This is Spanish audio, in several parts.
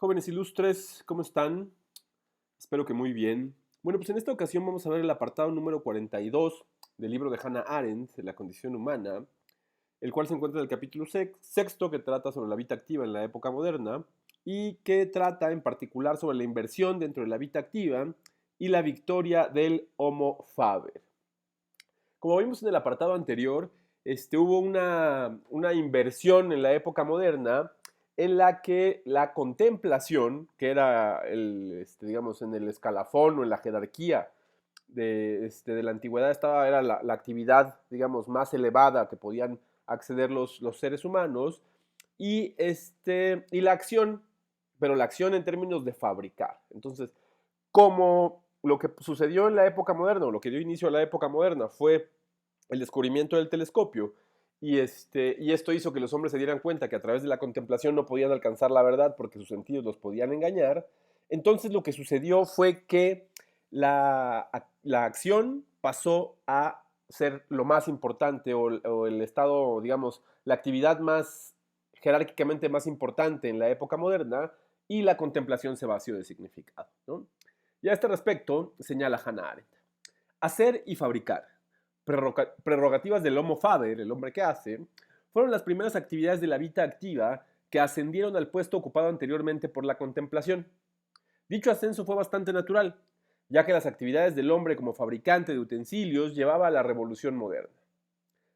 Jóvenes ilustres, ¿cómo están? Espero que muy bien. Bueno, pues en esta ocasión vamos a ver el apartado número 42 del libro de Hannah Arendt, La condición humana, el cual se encuentra en el capítulo sexto que trata sobre la vida activa en la época moderna y que trata en particular sobre la inversión dentro de la vida activa y la victoria del Homo Faber. Como vimos en el apartado anterior, hubo una inversión en la época moderna en la que la contemplación, que era digamos, en el escalafón o en la jerarquía de la antigüedad, era la actividad, digamos, más elevada que podían acceder los seres humanos, y la acción, pero la acción en términos de fabricar. Entonces, como lo que sucedió en la época moderna, o lo que dio inicio a la época moderna, fue el descubrimiento del telescopio, y esto hizo que los hombres se dieran cuenta que a través de la contemplación no podían alcanzar la verdad porque sus sentidos los podían engañar. Entonces lo que sucedió fue que la acción pasó a ser lo más importante, o el estado, digamos, la actividad más jerárquicamente más importante en la época moderna, y la contemplación se vació de significado, ¿no? Y a este respecto señala Hannah Arendt: hacer y fabricar, prerrogativas del Homo Faber, el hombre que hace, fueron las primeras actividades de la vida activa que ascendieron al puesto ocupado anteriormente por la contemplación. Dicho ascenso fue bastante natural, ya que las actividades del hombre como fabricante de utensilios llevaba a la revolución moderna.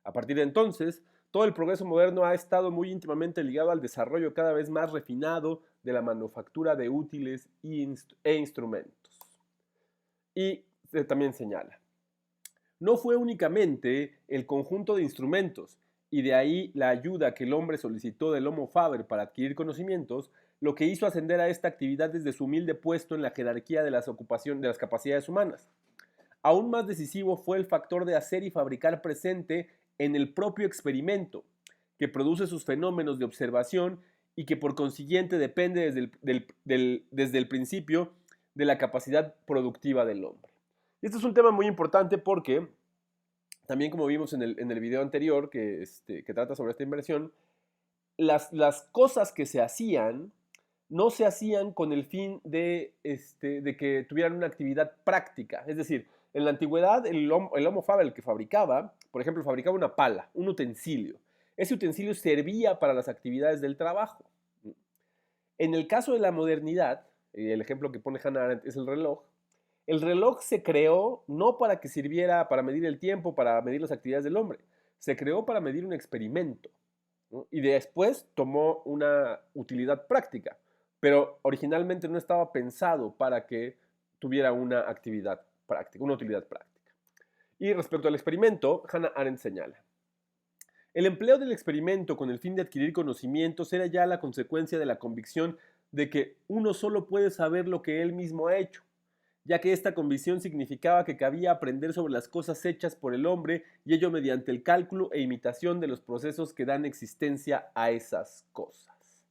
A partir de entonces, todo el progreso moderno ha estado muy íntimamente ligado al desarrollo cada vez más refinado de la manufactura de útiles e instrumentos. Y también señala: no fue únicamente el conjunto de instrumentos, y de ahí la ayuda que el hombre solicitó del Homo Faber para adquirir conocimientos, lo que hizo ascender a esta actividad desde su humilde puesto en la jerarquía de las capacidades humanas. Aún más decisivo fue el factor de hacer y fabricar presente en el propio experimento, que produce sus fenómenos de observación y que por consiguiente depende desde el principio de la capacidad productiva del hombre. Y este es un tema muy importante porque, también como vimos en el video anterior que trata sobre esta inversión, las cosas que se hacían no se hacían con el fin de que tuvieran una actividad práctica. Es decir, en la antigüedad el Homo Faber, el que fabricaba, por ejemplo, fabricaba una pala, un utensilio. Ese utensilio servía para las actividades del trabajo. En el caso de la modernidad, el ejemplo que pone Hannah Arendt es el reloj. El reloj se creó no para que sirviera para medir el tiempo, para medir las actividades del hombre. Se creó para medir un experimento, ¿no? Y después tomó una utilidad práctica, pero originalmente no estaba pensado para que tuviera una actividad práctica, una utilidad práctica. Y respecto al experimento, Hannah Arendt señala: el empleo del experimento con el fin de adquirir conocimientos era ya la consecuencia de la convicción de que uno solo puede saber lo que él mismo ha hecho, ya que esta convicción significaba que cabía aprender sobre las cosas hechas por el hombre, y ello mediante el cálculo e imitación de los procesos que dan existencia a esas cosas.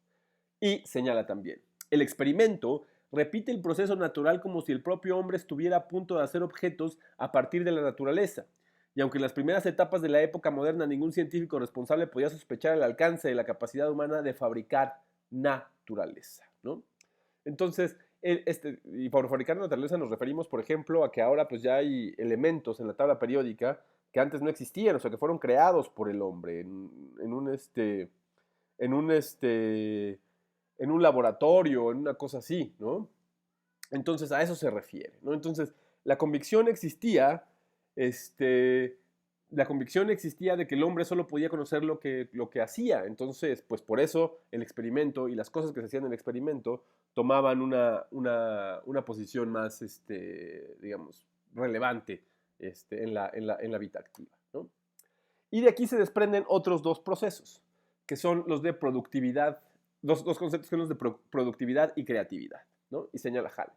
Y señala también: el experimento repite el proceso natural como si el propio hombre estuviera a punto de hacer objetos a partir de la naturaleza. Y aunque en las primeras etapas de la época moderna ningún científico responsable podía sospechar el alcance de la capacidad humana de fabricar naturaleza, ¿no? Entonces, y por fabricar naturaleza nos referimos, por ejemplo, a que ahora pues ya hay elementos en la tabla periódica que antes no existían, o sea, que fueron creados por el hombre en un, en un laboratorio, en una cosa así, ¿no? Entonces, a eso se refiere, ¿no? Entonces, la convicción existía, este, la convicción existía de que el hombre solo podía conocer lo que hacía. Entonces, pues por eso el experimento y las cosas que se hacían en el experimento tomaban una posición más, digamos, relevante en la vida activa, ¿no? Y de aquí se desprenden otros dos procesos, que son los de productividad, dos conceptos que son los de productividad y creatividad, ¿no? Y señala Hall: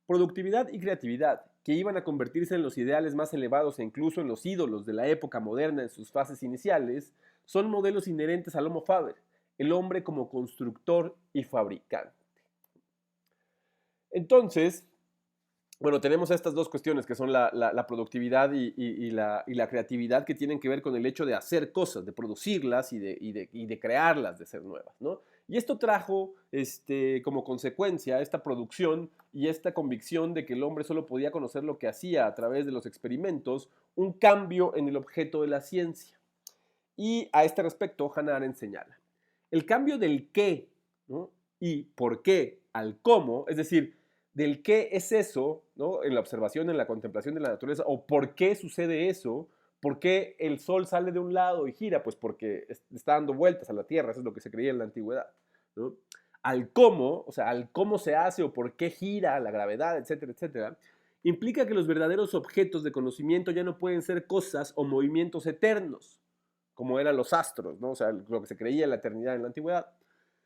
productividad y creatividad, que iban a convertirse en los ideales más elevados e incluso en los ídolos de la época moderna en sus fases iniciales, son modelos inherentes al Homo Faber, el hombre como constructor y fabricante. Entonces, bueno, tenemos estas dos cuestiones que son la productividad y la creatividad, que tienen que ver con el hecho de hacer cosas, de producirlas y de crearlas, de ser nuevas, ¿no? Y esto trajo como consecuencia esta producción y esta convicción de que el hombre solo podía conocer lo que hacía a través de los experimentos, un cambio en el objeto de la ciencia. Y a este respecto, Hannah Arendt señala, el cambio del qué, ¿no?, y por qué al cómo, es decir, del qué es eso, ¿no?, en la observación, en la contemplación de la naturaleza, o por qué sucede eso, por qué el sol sale de un lado y gira, pues porque está dando vueltas a la Tierra, eso es lo que se creía en la antigüedad, ¿no? Al cómo, o sea, al cómo se hace o por qué gira la gravedad, etcétera, etcétera, implica que los verdaderos objetos de conocimiento ya no pueden ser cosas o movimientos eternos, como eran los astros, ¿no?, o sea, lo que se creía en la eternidad en la antigüedad,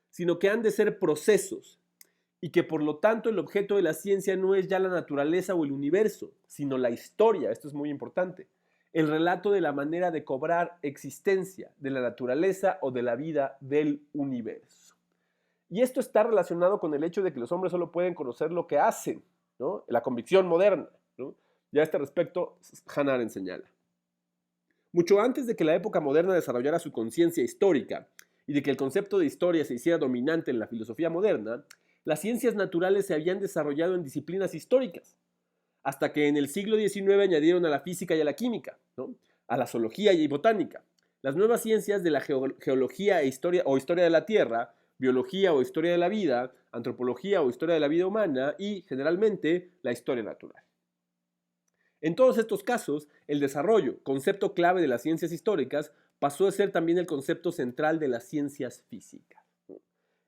sino que han de ser procesos, y que por lo tanto el objeto de la ciencia no es ya la naturaleza o el universo, sino la historia, esto es muy importante, el relato de la manera de cobrar existencia de la naturaleza o de la vida del universo. Y esto está relacionado con el hecho de que los hombres solo pueden conocer lo que hacen, ¿no?, la convicción moderna, ¿no? Y a este respecto, Hannah Arendt señala, mucho antes de que la época moderna desarrollara su conciencia histórica y de que el concepto de historia se hiciera dominante en la filosofía moderna, las ciencias naturales se habían desarrollado en disciplinas históricas, hasta que en el siglo XIX añadieron a la física y a la química, ¿no?, a la zoología y botánica, las nuevas ciencias de la geología e historia, o historia de la Tierra, biología o historia de la vida, antropología o historia de la vida humana y, generalmente, la historia natural. En todos estos casos, el desarrollo, concepto clave de las ciencias históricas, pasó a ser también el concepto central de las ciencias físicas.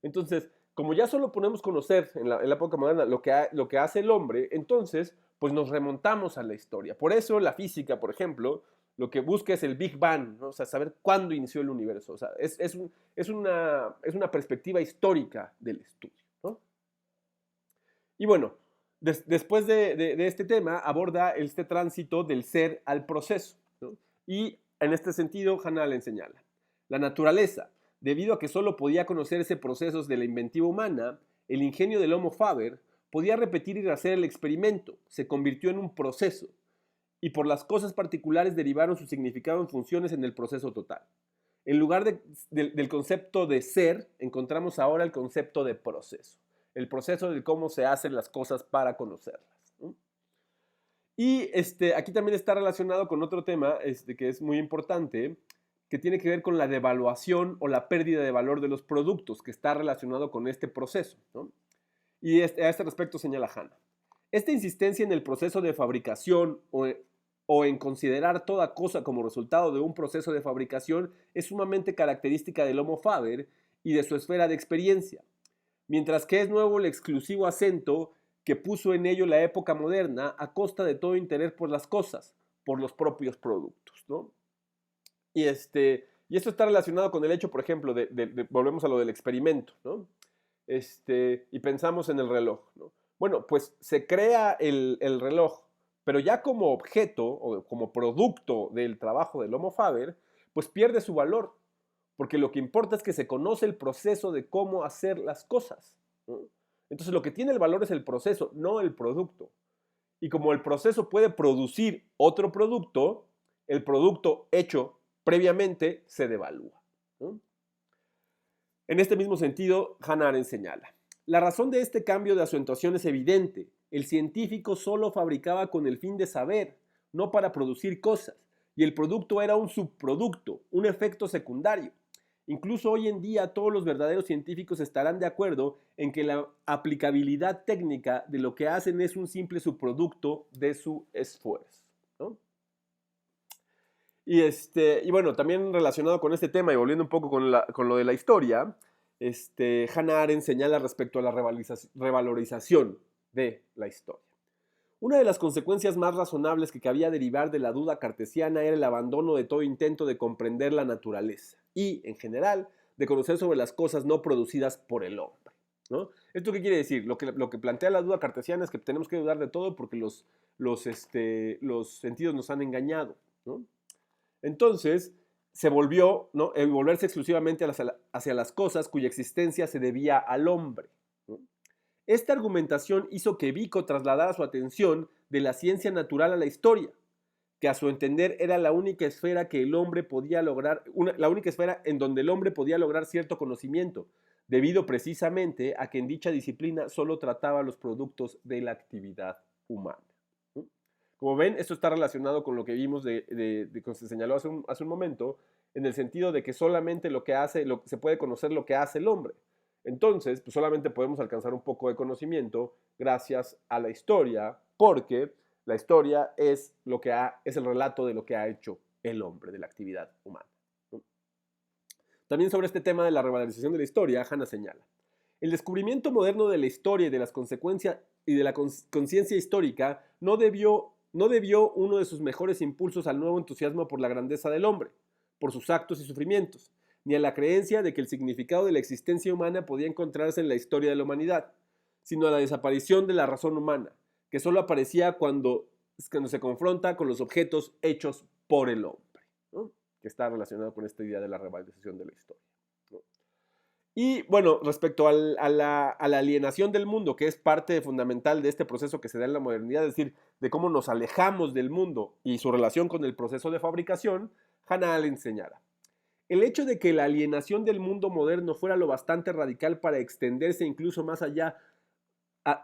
Entonces, como ya solo podemos conocer en la época moderna lo que hace el hombre, entonces, pues nos remontamos a la historia. Por eso la física, por ejemplo, lo que busca es el Big Bang, ¿no?, o sea, saber cuándo inició el universo. O sea, es una perspectiva histórica del estudio, ¿no? Y bueno, después de este tema, aborda este tránsito del ser al proceso, ¿no? Y en este sentido, Hannah le señala, la naturaleza, debido a que solo podía conocerse procesos de la inventiva humana, el ingenio del Homo Faber podía repetir y rehacer el experimento, se convirtió en un proceso, y por las cosas particulares derivaron su significado en funciones en el proceso total. En lugar del concepto de ser, encontramos ahora el concepto de proceso. El proceso de cómo se hacen las cosas para conocerlas, ¿no? Y aquí también está relacionado con otro tema que es muy importante, que tiene que ver con la devaluación o la pérdida de valor de los productos, que está relacionado con este proceso, ¿no? Y a este respecto señala Hannah. Esta insistencia en el proceso de fabricación o en considerar toda cosa como resultado de un proceso de fabricación es sumamente característica del Homo Faber y de su esfera de experiencia, mientras que es nuevo el exclusivo acento que puso en ello la época moderna a costa de todo interés por las cosas, por los propios productos, ¿no? Y esto está relacionado con el hecho, por ejemplo, volvemos a lo del experimento, ¿no? Y pensamos en el reloj, ¿no? Bueno, pues se crea el reloj, pero ya como objeto o como producto del trabajo del Homo Faber, pues pierde su valor, porque lo que importa es que se conoce el proceso de cómo hacer las cosas, ¿no? Entonces lo que tiene el valor es el proceso, no el producto. Y como el proceso puede producir otro producto, el producto hecho previamente se devalúa, ¿no? En este mismo sentido, Hannah Arendt señala, la razón de este cambio de acentuación es evidente. El científico solo fabricaba con el fin de saber, no para producir cosas, y el producto era un subproducto, un efecto secundario. Incluso hoy en día todos los verdaderos científicos estarán de acuerdo en que la aplicabilidad técnica de lo que hacen es un simple subproducto de su esfuerzo, ¿no? Y bueno, también relacionado con este tema y volviendo un poco con lo de la historia, Hannah Arendt señala respecto a la revalorización de la historia. Una de las consecuencias más razonables que cabía derivar de la duda cartesiana era el abandono de todo intento de comprender la naturaleza y, en general, de conocer sobre las cosas no producidas por el hombre, ¿no? ¿Esto qué quiere decir? Lo que plantea la duda cartesiana es que tenemos que dudar de todo porque los sentidos nos han engañado, ¿no? Entonces, se volvió, ¿no?, el volverse exclusivamente hacia las cosas cuya existencia se debía al hombre, ¿no? Esta argumentación hizo que Vico trasladara su atención de la ciencia natural a la historia, que a su entender era la única esfera que el hombre podía lograr, la única esfera en donde el hombre podía lograr cierto conocimiento, debido precisamente a que en dicha disciplina solo trataba los productos de la actividad humana. Como ven, esto está relacionado con lo que vimos que se señaló hace un momento, en el sentido de que solamente se puede conocer lo que hace el hombre. Entonces, pues solamente podemos alcanzar un poco de conocimiento gracias a la historia, porque la historia es el relato de lo que ha hecho el hombre, de la actividad humana. También sobre este tema de la revalorización de la historia, Hanna señala: el descubrimiento moderno de la historia y de las consecuencias y de la conciencia histórica no debió uno de sus mejores impulsos al nuevo entusiasmo por la grandeza del hombre, por sus actos y sufrimientos, ni a la creencia de que el significado de la existencia humana podía encontrarse en la historia de la humanidad, sino a la desaparición de la razón humana, que solo aparecía cuando se confronta con los objetos hechos por el hombre, ¿no? Que está relacionado con esta idea de la revalorización de la historia, ¿no? Y bueno, respecto a la alienación del mundo, que es parte fundamental de este proceso que se da en la modernidad, es decir, de cómo nos alejamos del mundo y su relación con el proceso de fabricación, Hannah Arendt señala: el hecho de que la alienación del mundo moderno fuera lo bastante radical para extenderse incluso más allá,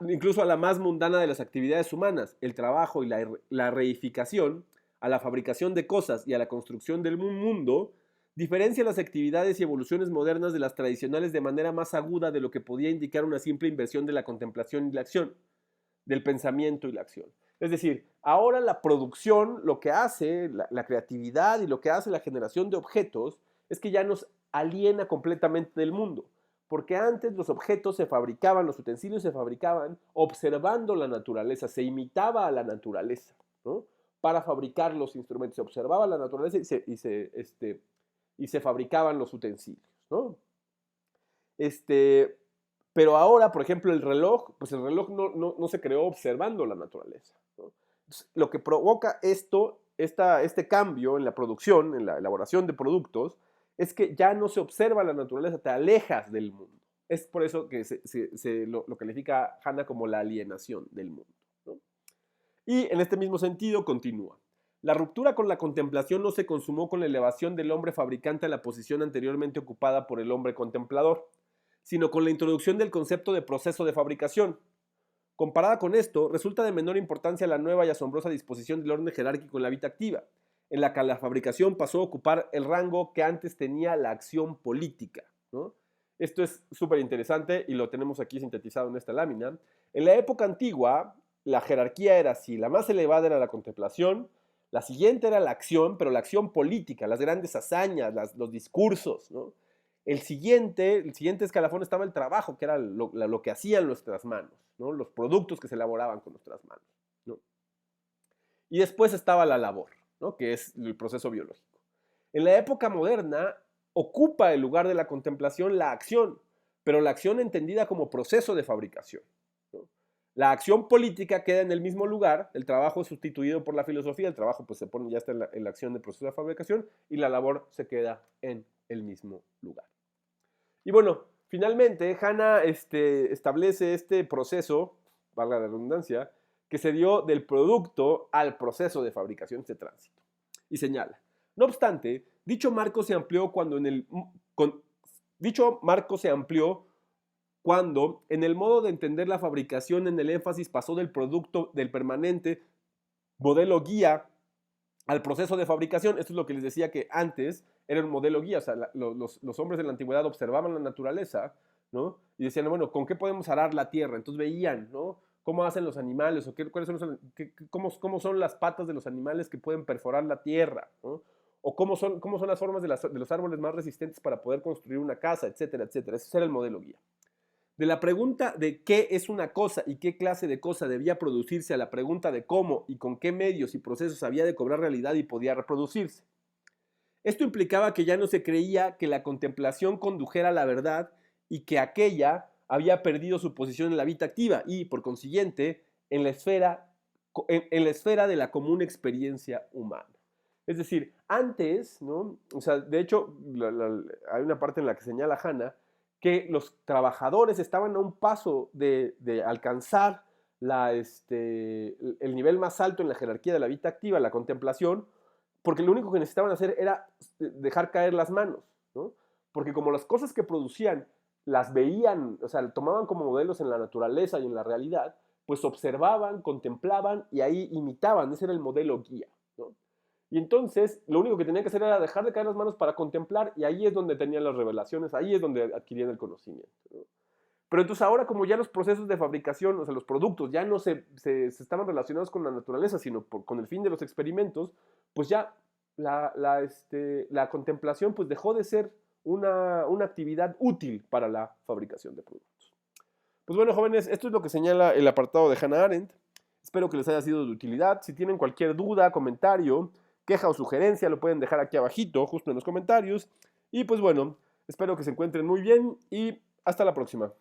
incluso a la más mundana de las actividades humanas, el trabajo y la reificación, a la fabricación de cosas y a la construcción del mundo, diferencia las actividades y evoluciones modernas de las tradicionales de manera más aguda de lo que podía indicar una simple inversión de la contemplación y la acción, del pensamiento y la acción. Es decir, ahora la producción, lo que hace, la creatividad y lo que hace la generación de objetos, es que ya nos aliena completamente del mundo. Porque antes los objetos se fabricaban, los utensilios se fabricaban observando la naturaleza, se imitaba a la naturaleza, ¿no? Para fabricar los instrumentos, se observaba la naturaleza y se fabricaban los utensilios, ¿no? Pero ahora, por ejemplo, el reloj, pues el reloj no se creó observando la naturaleza, ¿no? Entonces, lo que provoca este cambio en la producción, en la elaboración de productos, es que ya no se observa la naturaleza, te alejas del mundo. Es por eso que lo califica Hannah como la alienación del mundo, ¿no? Y en este mismo sentido continúa: la ruptura con la contemplación no se consumó con la elevación del hombre fabricante a la posición anteriormente ocupada por el hombre contemplador, sino con la introducción del concepto de proceso de fabricación. Comparada con esto, resulta de menor importancia la nueva y asombrosa disposición del orden jerárquico en la vida activa, en la que la fabricación pasó a ocupar el rango que antes tenía la acción política, ¿no? Esto es súper interesante y lo tenemos aquí sintetizado en esta lámina. En la época antigua, la jerarquía era así: la más elevada era la contemplación, la siguiente era la acción, pero la acción política, las grandes hazañas, los discursos, ¿no? El siguiente escalafón estaba el trabajo, que era lo que hacían nuestras manos, ¿no? Los productos que se elaboraban con nuestras manos, ¿no? Y después estaba la labor, ¿no? Que es el proceso biológico. En la época moderna ocupa el lugar de la contemplación la acción, pero la acción entendida como proceso de fabricación, ¿no? La acción política queda en el mismo lugar, el trabajo es sustituido por la filosofía, el trabajo pues ya está en la acción del proceso de fabricación, y la labor se queda en el mismo lugar. Y bueno, finalmente Hannah establece este proceso, valga la redundancia, que se dio del producto al proceso de fabricación, este tránsito. Y señala: no obstante, dicho marco se amplió cuando en el modo de entender la fabricación en el énfasis pasó del producto del permanente modelo guía al proceso de fabricación. Esto es lo que les decía, que antes era un modelo guía, o sea, los hombres de la antigüedad observaban la naturaleza, ¿no? Y decían, bueno, ¿con qué podemos arar la tierra? Entonces veían, ¿no? Cómo hacen los animales, o cómo son las patas de los animales que pueden perforar la tierra, ¿no? O cómo son las formas de los árboles más resistentes para poder construir una casa, etcétera, etcétera. Ese era el modelo guía. De la pregunta de qué es una cosa y qué clase de cosa debía producirse a la pregunta de cómo y con qué medios y procesos había de cobrar realidad y podía reproducirse. Esto implicaba que ya no se creía que la contemplación condujera a la verdad y que aquella había perdido su posición en la vida activa y, por consiguiente, en la esfera de la común experiencia humana. Es decir, antes, ¿no? O sea, de hecho, hay una parte en la que señala Hannah que los trabajadores estaban a un paso de alcanzar el nivel más alto en la jerarquía de la vida activa, la contemplación, porque lo único que necesitaban hacer era dejar caer las manos, ¿no? Porque como las cosas que producían las veían, o sea, tomaban como modelos en la naturaleza y en la realidad, pues observaban, contemplaban y ahí imitaban, ese era el modelo guía, ¿no? Y entonces lo único que tenían que hacer era dejar de caer las manos para contemplar y ahí es donde tenían las revelaciones, ahí es donde adquirían el conocimiento, ¿no? Pero entonces ahora como ya los procesos de fabricación, o sea, los productos ya no se estaban relacionados con la naturaleza, sino con el fin de los experimentos, pues ya la contemplación pues dejó de ser una actividad útil para la fabricación de productos. Pues bueno, jóvenes, esto es lo que señala el apartado de Hannah Arendt. Espero que les haya sido de utilidad. Si tienen cualquier duda, comentario, queja o sugerencia, lo pueden dejar aquí abajito, justo en los comentarios. Y pues bueno, espero que se encuentren muy bien y hasta la próxima.